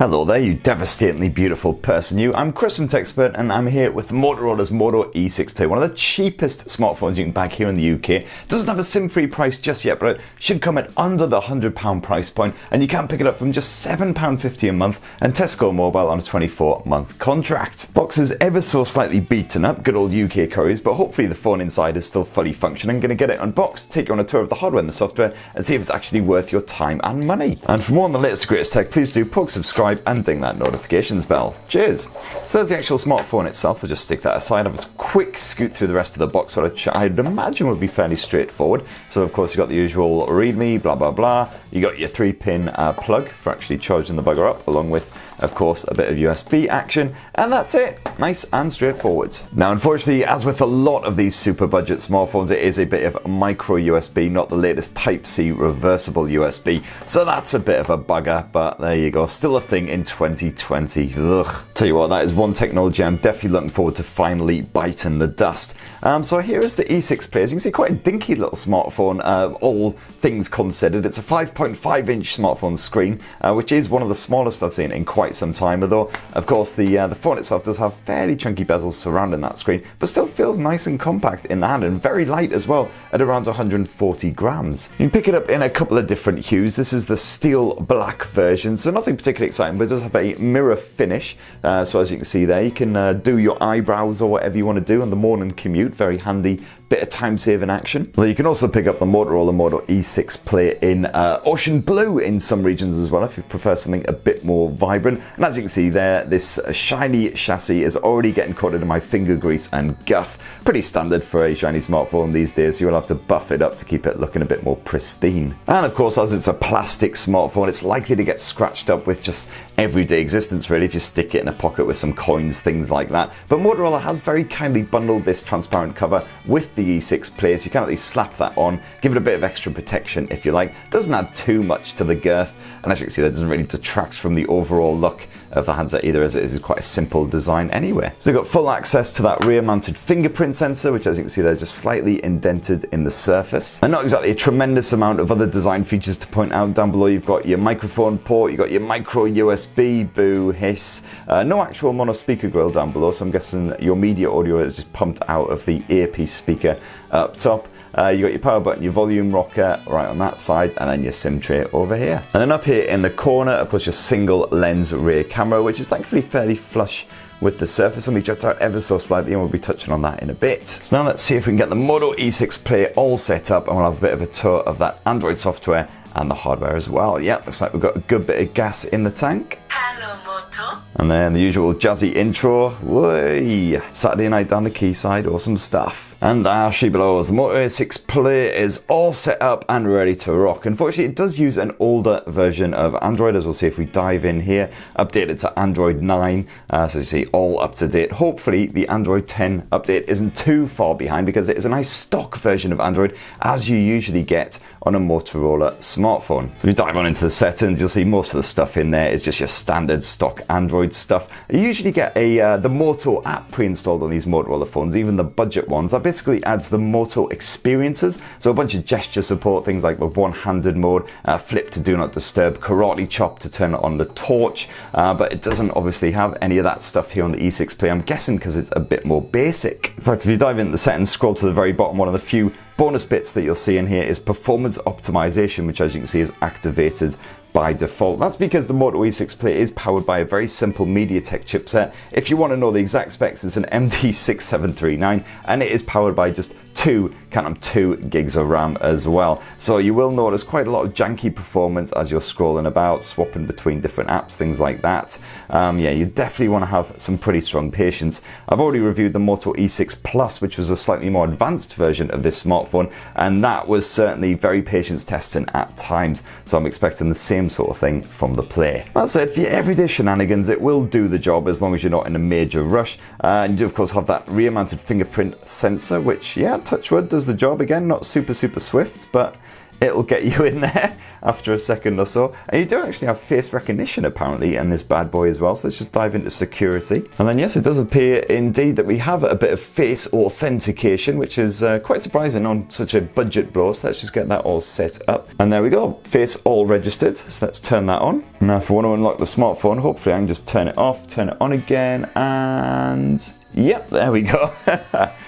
Hello there, you devastatingly beautiful person you. I'm Chris from TechSpert and I'm here with Motorola's Moto E6 Play, one of the cheapest smartphones you can bag here in the UK. It doesn't have a SIM-free price just yet, but it should come at under the £100 price point, and you can pick it up from just £7.50 a month and Tesco Mobile on a 24-month contract. Box is ever so slightly beaten up, good old UK couriers, but hopefully the phone inside is still fully functioning. I'm going to get it unboxed, take you on a tour of the hardware and the software, and see if it's actually worth your time and money. And for more on the latest greatest tech, please do subscribe and ding that notifications bell. Cheers! So there's the actual smartphone itself. I'll just stick that aside. Have a quick scoot through the rest of the box, which I'd imagine would be fairly straightforward. So of course you've got the usual readme, blah blah blah. You got your 3-pin plug for actually charging the bugger up, along with of course a bit of USB action, and that's it. Nice and straightforward. Now unfortunately, as with a lot of these super budget smartphones, it is a bit of micro USB, not the latest Type-C reversible USB, so that's a bit of a bugger, but there you go, still a thing in 2020. Ugh. Tell you what, that is one technology I'm definitely looking forward to finally biting the dust. So here is the E6 Play. As you can see, quite a dinky little smartphone, all things considered. It's a 5.5-inch smartphone screen, which is one of the smallest I've seen in quite some time, although of course the phone itself does have fairly chunky bezels surrounding that screen, but still feels nice and compact in the hand and very light as well at around 140 grams. You can pick it up in a couple of different hues. This is the steel black version, so nothing particularly exciting, but it does have a mirror finish, so as you can see there, you can do your eyebrows or whatever you want to do on the morning commute. Very handy bit of time-saving action. Well, you can also pick up the Motorola Moto E6 Play in ocean blue in some regions as well, if you prefer something a bit more vibrant. And as you can see there, this shiny chassis is already getting coated in my finger grease and guff. Pretty standard for a shiny smartphone these days, so you'll have to buff it up to keep it looking a bit more pristine. And of course, as it's a plastic smartphone, it's likely to get scratched up with just everyday existence really, if you stick it in a pocket with some coins, things like that. But Motorola has very kindly bundled this transparent cover with the E6 Play, so you can at least slap that on, give it a bit of extra protection if you like. Doesn't add too much to the girth, and as you can see, that doesn't really detract from the overall look of the handset either, as it is quite a simple design anyway. So you've got full access to that rear mounted fingerprint sensor, which as you can see there's just slightly indented in the surface. And not exactly a tremendous amount of other design features to point out. Down below you've got your microphone port, you've got your micro USB, boo, hiss. No actual mono speaker grill down below, so I'm guessing your media audio is just pumped out of the earpiece speaker up top. You got your power button, your volume rocker right on that side, and then your SIM tray over here. And then up here in the corner, of course, your single lens rear camera, which is thankfully fairly flush with the surface, only juts out ever so slightly, and we'll be touching on that in a bit. So now let's see if we can get the Moto E6 Play all set up, and we'll have a bit of a tour of that Android software and the hardware as well. Yeah, looks like we've got a good bit of gas in the tank. Hello, Moto. And then the usual jazzy intro. Whey! Saturday night down the quayside, awesome stuff. And there she blows. The Moto E6 Play is all set up and ready to rock. Unfortunately, it does use an older version of Android, as we'll see if we dive in here. Updated to Android 9, so you see all up to date. Hopefully, the Android 10 update isn't too far behind, because it is a nice stock version of Android, as you usually get on a Motorola smartphone. So if you dive on into the settings, you'll see most of the stuff in there is just your standard stock Android stuff. You usually get the Moto app pre-installed on these Motorola phones, even the budget ones. That basically adds the Moto experiences, so a bunch of gesture support, things like the one-handed mode, flip to do not disturb, karate chop to turn on the torch, but it doesn't obviously have any of that stuff here on the E6 Play, I'm guessing because it's a bit more basic. In fact, if you dive into the settings, scroll to the very bottom, one of the few bonus bits that you'll see in here is performance optimization, which as you can see is activated by default. That's because the Moto E6 Play is powered by a very simple Mediatek chipset. If you want to know the exact specs, it's an MT6739, and it is powered by just 2 gigs of RAM as well. So you will notice quite a lot of janky performance as you're scrolling about, swapping between different apps, things like that. Yeah, you definitely want to have some pretty strong patience. I've already reviewed the Moto E6 Plus, which was a slightly more advanced version of this smartphone, and that was certainly very patience testing at times. So I'm expecting the same sort of thing from the Play. That said, for your everyday shenanigans, it will do the job as long as you're not in a major rush. And you do of course have that rear mounted fingerprint sensor, which, yeah, touch wood, does the job. Again, not super swift, but it'll get you in there after a second or so. And you do actually have face recognition apparently in this bad boy as well, so let's just dive into security. And then yes, it does appear indeed that we have a bit of face authentication, which is quite surprising on such a budget blow. So let's just get that all set up. And there we go, face all registered. So let's turn that on. Now if we want to unlock the smartphone, hopefully I can just turn it off, turn it on again, and yep, there we go.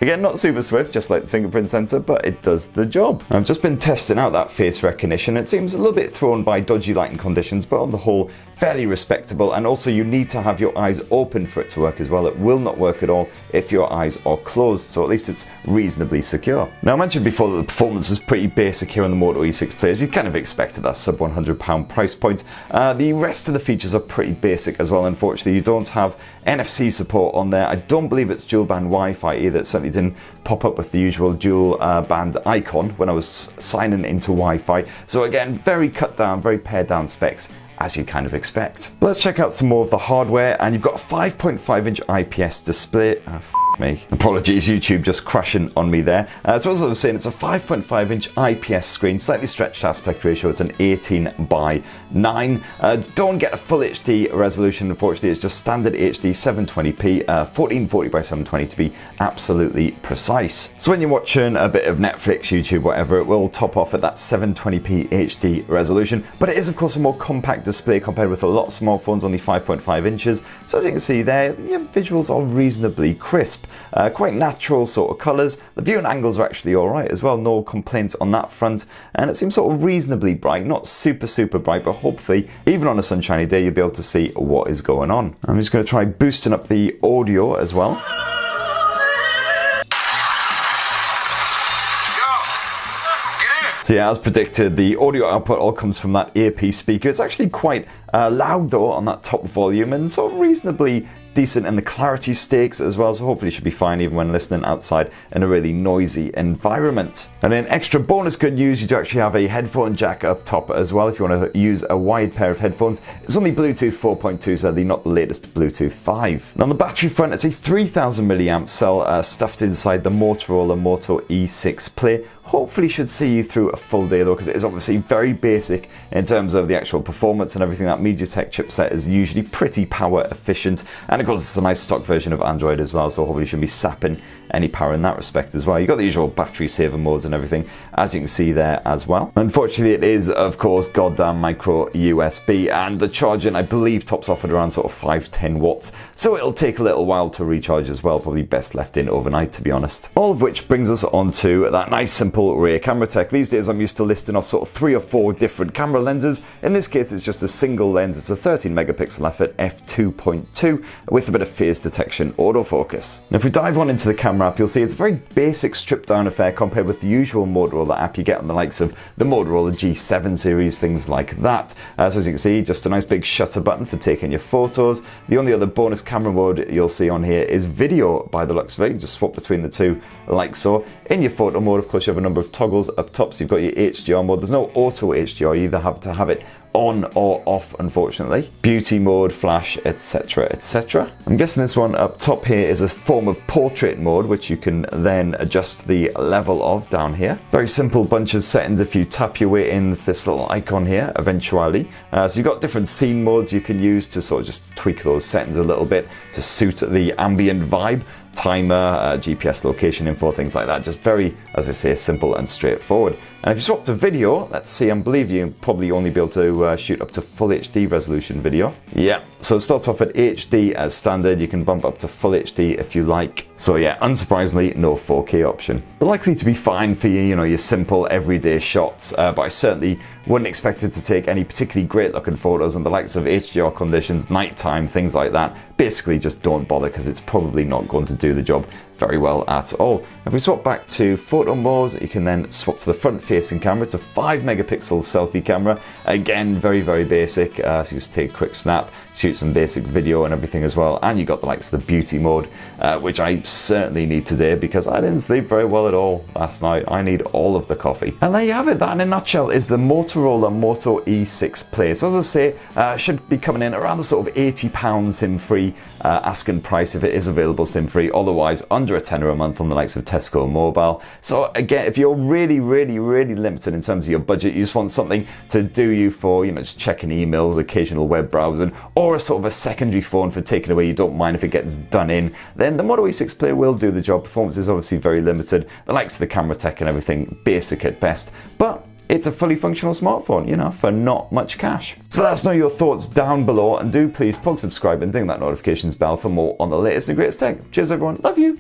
Again, not super swift, just like the fingerprint sensor, but it does the job. I've just been testing out that face recognition. It seems a little bit thrown by dodgy lighting conditions, but on the whole, fairly respectable. And also you need to have your eyes open for it to work as well. It will not work at all if your eyes are closed, so at least it's reasonably secure. Now I mentioned before that the performance is pretty basic here on the Moto E6 players. You kind of expected that sub £100 price point. The rest of the features are pretty basic as well. Unfortunately, you don't have NFC support on there. I don't believe it's dual band Wi-Fi either. It certainly didn't pop up with the usual dual band icon when I was signing into Wi-Fi. So again, very cut down, very pared down specs, as you kind of expect. Let's check out some more of the hardware, and you've got a 5.5-inch IPS display. Me. Apologies, YouTube just crashing on me there. So as I was saying, it's a 5.5-inch IPS screen, slightly stretched aspect ratio. It's an 18:9. Don't get a full HD resolution, unfortunately. It's just standard HD 720p, 1440x720 to be absolutely precise. So when you're watching a bit of Netflix, YouTube, whatever, it will top off at that 720p HD resolution. But it is, of course, a more compact display compared with a lot of smartphones, only 5.5 inches. So as you can see there, your visuals are reasonably crisp. Quite natural sort of colours. The viewing angles are actually alright as well, no complaints on that front, and it seems sort of reasonably bright, not super bright, but hopefully even on a sunshiny day you'll be able to see what is going on. I'm just going to try boosting up the audio as well. So yeah, as predicted, the audio output all comes from that earpiece speaker. It's actually quite loud though on that top volume, and sort of reasonably decent in the clarity stakes as well, so hopefully it should be fine even when listening outside in a really noisy environment. And then extra bonus good news, you do actually have a headphone jack up top as well if you want to use a wide pair of headphones. It's only Bluetooth 4.2, so they're not the latest Bluetooth 5. And on the battery front, it's a 3000 milliamp cell stuffed inside the Motorola Moto E6 Play. Hopefully should see you through a full day though, because it is obviously very basic in terms of the actual performance and everything. That Mediatek chipset is usually pretty power efficient, and of course it's a nice stock version of Android as well, so hopefully shouldn't be sapping any power in that respect as well. You've got the usual battery saver modes and everything, as you can see there as well. Unfortunately, it is of course goddamn micro USB, and the charging I believe tops off at around sort of 5-10 watts, so it'll take a little while to recharge as well, probably best left in overnight to be honest. All of which brings us on to that nice simple rear camera tech. These days I'm used to listing off sort of 3 or 4 different camera lenses. In this case it's just a single lens. It's a 13 megapixel f2.2 with a bit of phase detection autofocus. Now if we dive on into the camera app, you'll see it's a very basic stripped down affair compared with the usual Motorola app you get on the likes of the Motorola G7 series, things like that. So as you can see, just a nice big shutter button for taking your photos. The only other bonus camera mode you'll see on here is video by the looks of it. You can just swap between the two like so. In your photo mode, of course, you have a number of toggles up top, so you've got your HDR mode. There's no auto HDR, you either have to have it on or off, unfortunately. Beauty mode, flash, etc, etc. I'm guessing this one up top here is a form of portrait mode, which you can then adjust the level of down here. Very simple bunch of settings if you tap your way in this little icon here eventually. So you've got different scene modes you can use to sort of just tweak those settings a little bit to suit the ambient vibe. Timer, GPS location info, things like that. Just very, as I say, simple and straightforward. And if you swap to video, let's see, I believe you'll probably only be able to shoot up to full HD resolution video. Yeah, so it starts off at HD as standard. You can bump up to full HD if you like. So yeah, unsurprisingly, no 4K option. But likely to be fine for you, your simple everyday shots, but I certainly wouldn't expect it to take any particularly great looking photos in the likes of HDR conditions, nighttime, things like that. Basically just don't bother, because it's probably not going to do the job very well at all. If we swap back to photo mode, you can then swap to the front facing camera. It's a 5 megapixel selfie camera. Again, very basic. So you just take a quick snap, shoot some basic video and everything as well. And you got the likes of the beauty mode, which I certainly need today because I didn't sleep very well at all last night. I need all of the coffee. And there you have it. That in a nutshell is the Motorola Moto E6 Play. So as I say, should be coming in around the sort of £80 SIM-free asking price if it is available SIM-free. Otherwise, under under a tenner a month on the likes of Tesco Mobile. So again, if you're really limited in terms of your budget, you just want something to do you for, just checking emails, occasional web browsing, or a sort of a secondary phone for taking away, you don't mind if it gets done in, then the Moto E6 Play will do the job. Performance is obviously very limited, the likes of the camera tech and everything, basic at best, but it's a fully functional smartphone, for not much cash. So let us know your thoughts down below, and do please subscribe and ding that notifications bell for more on the latest and greatest tech. Cheers everyone, love you!